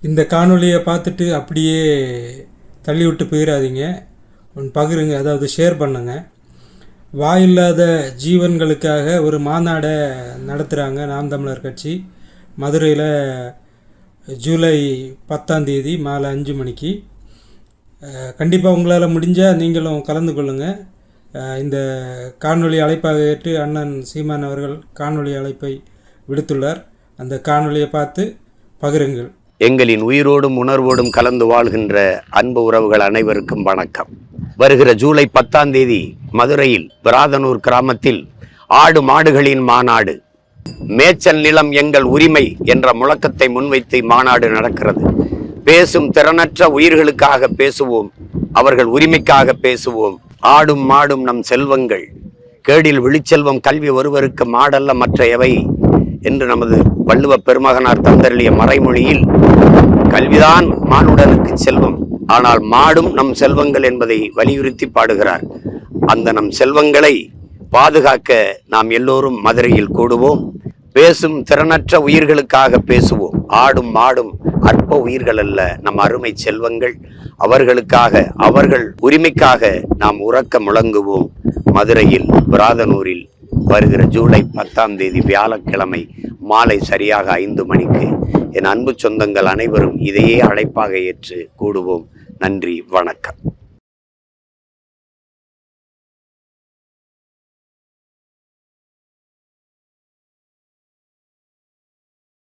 இந்த காணொலியை பார்த்துட்டு அப்படியே தள்ளி விட்டு போயிடாதீங்க, பகிருங்க, அதாவது ஷேர் பண்ணுங்கள். வாயில்லாத ஜீவன்களுக்காக ஒரு மாநாடை நடத்துகிறாங்க நாம் தமிழர் கட்சி. மதுரையில் ஜூலை 10 மாலை 5 மணிக்கு. கண்டிப்பாக உங்களால் முடிஞ்சால் நீங்களும் கலந்து கொள்ளுங்கள். இந்த காணொளி அழைப்பாக ஏற்று அண்ணன் சீமான் அவர்கள் காணொளி அழைப்பை விடுத்துள்ளார். அந்த காணொளியை பார்த்து பகிருங்கள். எங்களின் உயிரோடும் உணர்வோடும் கலந்து வாழ்கின்ற அன்பு உறவுகள் அனைவருக்கும் வணக்கம். வருகிற ஜூலை 10 மதுரையில் விராதனூர் கிராமத்தில் ஆடு மாடுகளின் மாநாடு, மேய்ச்சல் நிலம் எங்கள் உரிமை என்ற முழக்கத்தை முன்வைத்து மாநாடு நடக்கிறது. பேசும் திறனற்ற உயிர்களுக்காக பேசுவோம், அவர்கள் உரிமைக்காக பேசுவோம். ஆடும் மாடும் நம் செல்வங்கள், கேடில் விழிச்செல்வம் கல்வி ஒருவருக்கு மாடல்ல மற்ற எவை என்று நமது வள்ளுவ பெருமகனார் தந்தருளிய மறைமொழியில் கல்விதான் மானுடனுக்கு செல்வம், ஆனால் மாடும் நம் செல்வங்கள் என்பதை வலியுறுத்தி பாடுகிறார். அந்த நம் செல்வங்களை பாதுகாக்க நாம் எல்லோரும் மதுரையில் கூடுவோம். பேசும் திறனற்ற உயிர்களுக்காக பேசுவோம். ஆடும் மாடும் அற்ப உயிர்கள் அல்ல, நம் அருமை செல்வங்கள். அவர்களுக்காக, அவர்கள் உரிமைக்காக நாம் உறக்க முழங்குவோம். மதுரையில் விராதனூரில் வருகிற ஜூலை 10 வியாழக்கிழமை மாலை சரியாக 5 மணிக்கு என் அன்பு சொந்தங்கள் அனைவரும் இதையே அழைப்பாக ஏற்று கூடுவோம். நன்றி, வணக்கம்.